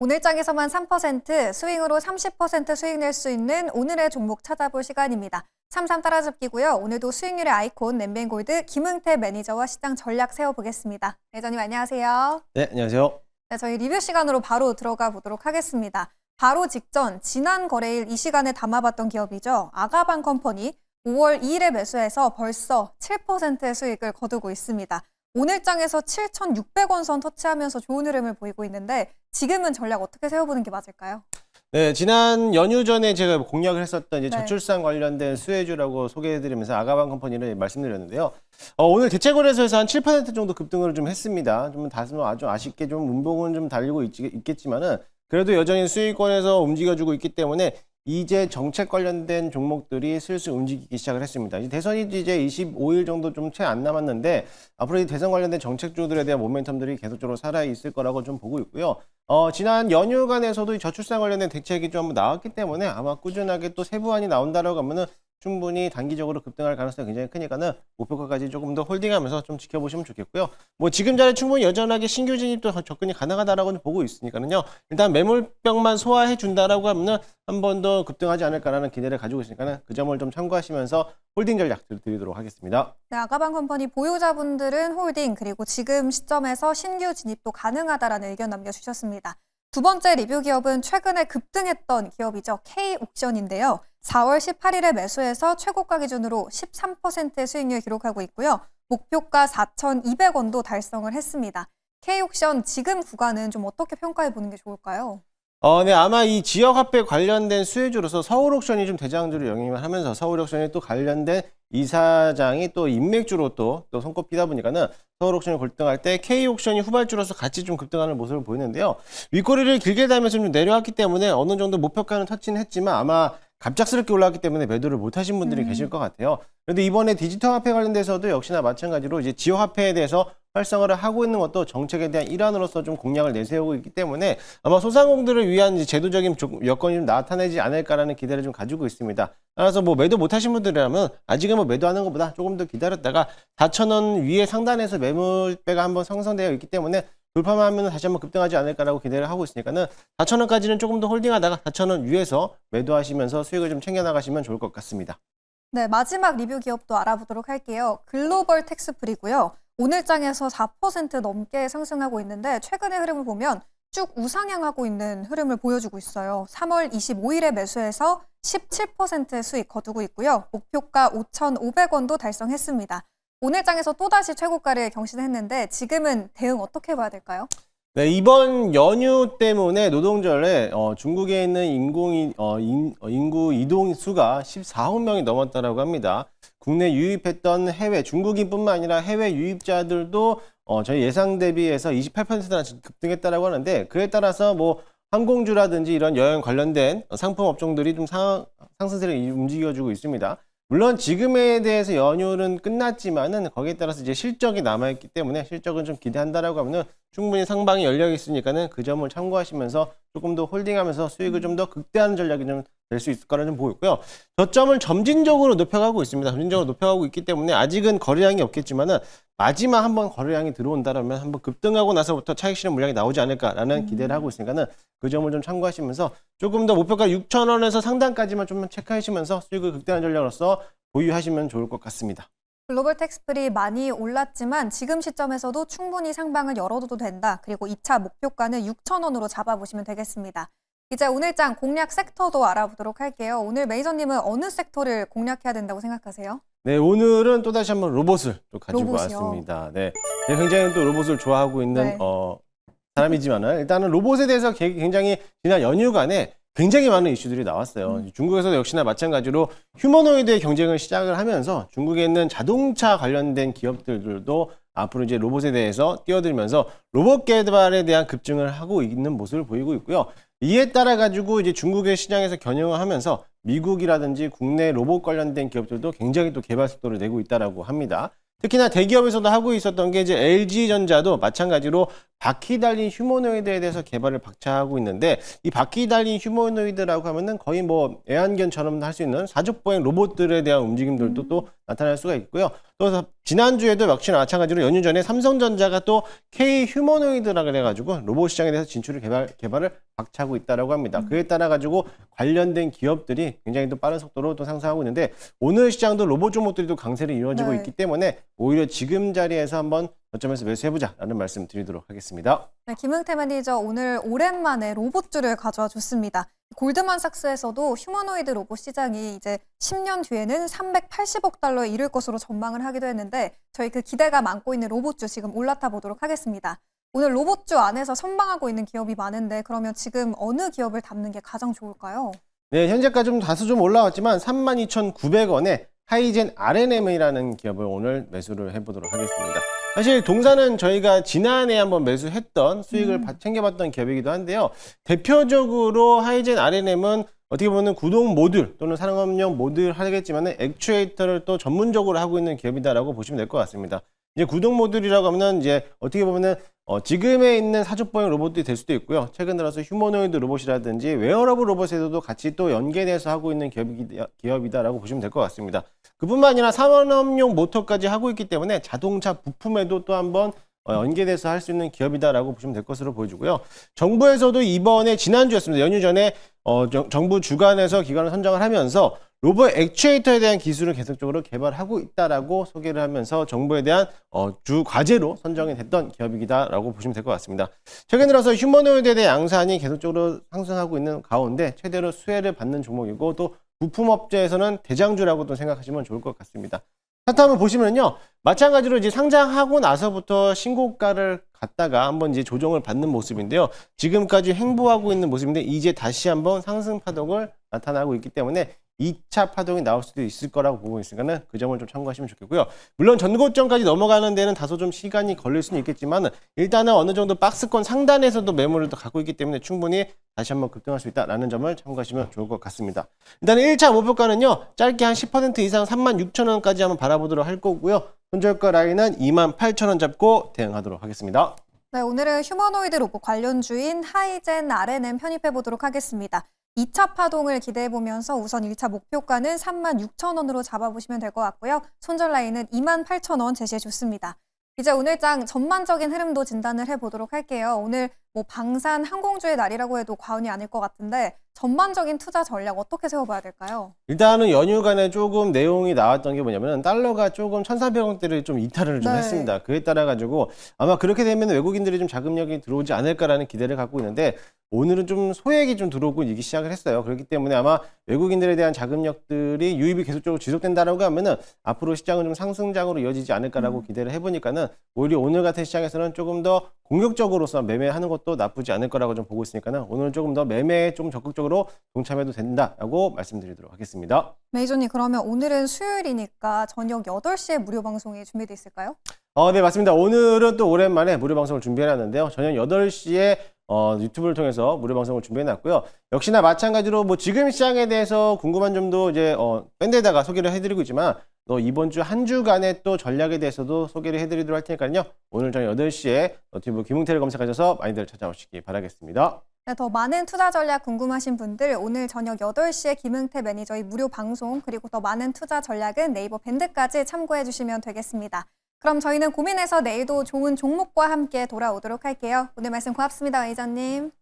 오늘장에서만 3%, 스윙으로 30% 수익 낼 수 있는 오늘의 종목 찾아볼 시간입니다. 삼삼 따라잡기고요. 오늘도 수익률의 아이콘 nem뱅골드 김응태 매니저와 시장 전략 세워보겠습니다. 매니저님 안녕하세요. 네, 안녕하세요. 네, 저희 리뷰 시간으로 바로 들어가 보도록 하겠습니다. 바로 직전 지난 거래일 이 시간에 담아봤던 기업이죠. 아가방 컴퍼니 5월 2일에 매수해서 벌써 7%의 수익을 거두고 있습니다. 오늘장에서 7,600원 선 터치하면서 좋은 흐름을 보이고 있는데 지금은 전략 어떻게 세워보는 게 맞을까요? 네, 지난 연휴 전에 제가 공략을 했었던 이제 네. 저출산 관련된 수혜주라고 소개해드리면서 아가방 컴퍼니를 말씀드렸는데요. 오늘 대체거래소에서 한 7% 정도 급등을 좀 했습니다. 좀 다소 아주 아쉽게 좀 운봉은 좀 달리고 있겠지만은 그래도 여전히 수익권에서 움직여주고 있기 때문에 이제 정책 관련된 종목들이 슬슬 움직이기 시작을 했습니다. 대선이 이제 25일 정도 좀 채 안 남았는데 앞으로 이 대선 관련된 정책주들에 대한 모멘텀들이 계속적으로 살아있을 거라고 좀 보고 있고요. 지난 연휴간에서도 이 저출산 관련된 대책이 좀 나왔기 때문에 아마 꾸준하게 또 세부안이 나온다라고 하면은 충분히 단기적으로 급등할 가능성이 굉장히 크니까는 목표가까지 조금 더 홀딩하면서 좀 지켜보시면 좋겠고요. 뭐 지금 자리에 충분히 여전하게 신규 진입도 접근이 가능하다라고 보고 있으니까는요. 일단 매물병만 소화해 준다라고 하면은 한 번 더 급등하지 않을까라는 기대를 가지고 있으니까는 그 점을 좀 참고하시면서 홀딩 전략 드리도록 하겠습니다. 네, 아가방 컴퍼니 보유자분들은 홀딩 그리고 지금 시점에서 신규 진입도 가능하다라는 의견 남겨주셨습니다. 두 번째 리뷰 기업은 최근에 급등했던 기업이죠. K옥션인데요. 4월 18일에 매수해서 최고가 기준으로 13%의 수익률 기록하고 있고요. 목표가 4,200원도 달성을 했습니다. K옥션 지금 구간은 좀 어떻게 평가해 보는 게 좋을까요? 네, 아마 이 지역화폐 관련된 수혜주로서 서울옥션이 좀 대장주를 영위를 하면서 서울옥션이 또 관련된 이사장이 또 인맥주로 또 손꼽히다 보니까는 서울옥션이 골등할 때 K옥션이 후발주로서 같이 좀 급등하는 모습을 보이는데요. 윗꼬리를 길게 달면서 좀 내려왔기 때문에 어느 정도 목표가는 터치는 했지만 아마 갑작스럽게 올라왔기 때문에 매도를 못 하신 분들이 계실 것 같아요. 그런데 이번에 디지털 화폐 관련돼서도 역시나 마찬가지로 이제 지역 화폐에 대해서 활성화를 하고 있는 것도 정책에 대한 일환으로서 좀 공약을 내세우고 있기 때문에 아마 소상공들을 위한 이제 제도적인 여건이 좀 나타나지 않을까라는 기대를 좀 가지고 있습니다. 따라서 뭐 매도 못 하신 분들이라면 아직은 뭐 매도하는 것보다 조금 더 기다렸다가 4,000원 위에 상단에서 매물배가 한번 형성되어 있기 때문에 돌파만 하면 다시 한번 급등하지 않을까라고 기대를 하고 있으니까는 4,000원까지는 조금 더 홀딩하다가 4,000원 위에서 매도하시면서 수익을 좀 챙겨나가시면 좋을 것 같습니다. 네, 마지막 리뷰 기업도 알아보도록 할게요. 글로벌 텍스프리고요. 오늘장에서 4% 넘게 상승하고 있는데 최근의 흐름을 보면 쭉 우상향하고 있는 흐름을 보여주고 있어요. 3월 25일에 매수해서 17%의 수익 거두고 있고요. 목표가 5,500원도 달성했습니다. 오늘장에서 또다시 최고가를 경신했는데 지금은 대응 어떻게 봐야 될까요? 네, 이번 연휴 때문에 노동절에 중국에 있는 인구 이동 수가 14억 명이 넘었다라고 합니다. 국내 유입했던 해외 중국인뿐만 아니라 해외 유입자들도 저희 예상 대비해서 28%나 급등했다라고 하는데 그에 따라서 뭐 항공주라든지 이런 여행 관련된 상품 업종들이 좀 상승세를 움직여주고 있습니다. 물론 지금에 대해서 연휴는 끝났지만은 거기에 따라서 이제 실적이 남아있기 때문에 실적은 좀 기대한다라고 하면은 충분히 상방이 열려 있으니까는 그 점을 참고하시면서 조금 더 홀딩하면서 수익을 좀 더 극대화하는 전략이 좀 될 수 있을 거라는 좀 보고 있고요. 저점을 점진적으로 높여가고 있습니다. 점진적으로 높여가고 있기 때문에 아직은 거래량이 없겠지만은 마지막 한번 거래량이 들어온다라면 한번 급등하고 나서부터 차익 실현 물량이 나오지 않을까라는 기대를 하고 있으니까는 그 점을 좀 참고하시면서 조금 더 목표가 6,000원에서 상단까지만 좀 체크하시면서 수익을 극대화하는 전략으로서 보유하시면 좋을 것 같습니다. 글로벌 텍스프리 많이 올랐지만 지금 시점에서도 충분히 상방을 열어둬도 된다. 그리고 2차 목표가는 6,000원으로 잡아보시면 되겠습니다. 이제 오늘장 공략 섹터도 알아보도록 할게요. 오늘 매니저님은 어느 섹터를 공략해야 된다고 생각하세요? 네, 오늘은 또다시 한번 로봇을 또 가지고 로봇이요? 왔습니다. 네. 굉장히 또 로봇을 좋아하고 있는 네. 사람이지만은 일단은 로봇에 대해서 굉장히 지난 연휴간에 굉장히 많은 이슈들이 나왔어요. 중국에서도 역시나 마찬가지로 휴머노이드의 경쟁을 시작을 하면서 중국에 있는 자동차 관련된 기업들도 앞으로 이제 로봇에 대해서 뛰어들면서 로봇 개발에 대한 급증을 하고 있는 모습을 보이고 있고요. 이에 따라 가지고 이제 중국의 시장에서 겨냥을 하면서 미국이라든지 국내 로봇 관련된 기업들도 굉장히 또 개발 속도를 내고 있다라고 합니다. 특히나 대기업에서도 하고 있었던 게 이제 LG전자도 마찬가지로 바퀴 달린 휴머노이드에 대해서 개발을 박차하고 있는데 이 바퀴 달린 휴머노이드라고 하면은 거의 뭐 애완견처럼 할 수 있는 사족보행 로봇들에 대한 움직임들도 또 나타날 수가 있고요. 또 지난주에도 역시 마찬가지로 연휴 전에 삼성전자가 또 K 휴머노이드라 그래가지고 로봇 시장에 대해서 진출을 개발을 박차하고 있다라고 합니다. 그에 따라 가지고 관련된 기업들이 굉장히 또 빠른 속도로 또 상승하고 있는데 오늘 시장도 로봇 종목들이 또 강세를 이루어지고 있기 때문에 오히려 지금 자리에서 한번 저점에서 매수해보자라는 말씀 드리도록 하겠습니다. 네, 김흥태 매니저 오늘 오랜만에 로봇주를 가져와 줬습니다. 골드만삭스에서도 휴머노이드 로봇 시장이 이제 10년 뒤에는 380억 달러에 이를 것으로 전망을 하기도 했는데 저희 그 기대감 안고 있는 로봇주 지금 올라타 보도록 하겠습니다. 오늘 로봇주 안에서 선방하고 있는 기업이 많은데 그러면 지금 어느 기업을 담는 게 가장 좋을까요? 네, 현재까지 좀 다소 좀 올라왔지만 32,900원에 하이젠 RNM이라는 기업을 오늘 매수를 해보도록 하겠습니다. 사실 동사는 저희가 지난해 한번 매수했던 수익을 챙겨봤던 기업이기도 한데요. 대표적으로 하이젠 RNM은 어떻게 보면 구동 모듈 또는 산업용 모듈 하겠지만 액추에이터를 또 전문적으로 하고 있는 기업이다라고 보시면 될 것 같습니다. 이제 구동 모듈이라고 하면 이제 어떻게 보면은 지금에 있는 사족보행 로봇이 될 수도 있고요. 최근 들어서 휴머노이드 로봇이라든지 웨어러블 로봇에서도 같이 또 연계돼서 하고 있는 기업이다라고 보시면 될 것 같습니다. 그뿐만 아니라 산업용 모터까지 하고 있기 때문에 자동차 부품에도 또 한번 연계돼서 할 수 있는 기업이다라고 보시면 될 것으로 보여지고요. 정부에서도 이번에 지난주였습니다. 연휴 전에 정부 주관에서 기관을 선정을 하면서 로봇 액추에이터에 대한 기술을 계속적으로 개발하고 있다라고 소개를 하면서 정부에 대한 주 과제로 선정이 됐던 기업이다라고 보시면 될 것 같습니다. 최근 들어서 휴머노이드에 대한 양산이 계속적으로 상승하고 있는 가운데 최대로 수혜를 받는 종목이고 또 부품업체에서는 대장주라고 또 생각하시면 좋을 것 같습니다. 차트 한번 보시면요. 마찬가지로 이제 상장하고 나서부터 신고가를 갔다가 한번 이제 조정을 받는 모습인데요. 지금까지 횡보하고 있는 모습인데 이제 다시 한번 상승 파동을 나타나고 있기 때문에 2차 파동이 나올 수도 있을 거라고 보고 있으니까는 그 점을 좀 참고하시면 좋겠고요. 물론 전고점까지 넘어가는 데는 다소 좀 시간이 걸릴 수는 있겠지만 일단은 어느 정도 박스권 상단에서도 매물을 또 갖고 있기 때문에 충분히 다시 한번 급등할 수 있다라는 점을 참고하시면 좋을 것 같습니다. 일단은 1차 목표가는요. 짧게 한 10% 이상 36,000원까지 한번 바라보도록 할 거고요. 손절가 라인은 28,000원 잡고 대응하도록 하겠습니다. 네, 오늘은 휴머노이드 로봇 관련주인 하이젠 RNM 편입해 보도록 하겠습니다. 2차 파동을 기대해보면서 우선 1차 목표가는 36,000원으로 잡아보시면 될 것 같고요. 손절 라인은 28,000원 제시해줬습니다. 이제 오늘장 전반적인 흐름도 진단을 해보도록 할게요. 오늘 뭐 방산 항공주의 날이라고 해도 과언이 아닐 것 같은데 전반적인 투자 전략 어떻게 세워봐야 될까요? 일단은 연휴간에 조금 내용이 나왔던 게 뭐냐면 달러가 조금 1,400원대를 좀 이탈을 좀 했습니다. 그에 따라 가지고 아마 그렇게 되면 외국인들이 좀 자금력이 들어오지 않을까라는 기대를 갖고 있는데 오늘은 좀 소액이 좀 들어오고 이기 시작을 했어요. 그렇기 때문에 아마 외국인들에 대한 자금력들이 유입이 계속적으로 지속된다라고 하면은 앞으로 시장은 좀 상승장으로 이어지지 않을까라고 기대를 해보니까는 오히려 오늘 같은 시장에서는 조금 더 공격적으로서 매매하는 것도 나쁘지 않을 거라고 좀 보고 있으니까는 오늘 조금 더 매매에 좀 적극적으로 동참해도 된다라고 말씀드리도록 하겠습니다. 메이저님 그러면 오늘은 수요일이니까 저녁 8시에 무료 방송이 준비되어 있을까요? 네, 맞습니다. 오늘은 또 오랜만에 무료 방송을 준비해놨는데요. 저녁 8시에 유튜브를 통해서 무료 방송을 준비해놨고요. 역시나 마찬가지로 뭐 지금 시장에 대해서 궁금한 점도 이제 밴드에다가 소개를 해드리고 있지만 또 이번 주 한 주간의 또 전략에 대해서도 소개를 해드리도록 할 테니까요. 오늘 저녁 8시에 너튜브 김흥태를 검색하셔서 많이들 찾아오시기 바라겠습니다. 네, 더 많은 투자 전략 궁금하신 분들 오늘 저녁 8시에 김흥태 매니저의 무료 방송 그리고 더 많은 투자 전략은 네이버 밴드까지 참고해 주시면 되겠습니다. 그럼 저희는 고민해서 내일도 좋은 종목과 함께 돌아오도록 할게요. 오늘 말씀 고맙습니다, 매니저님.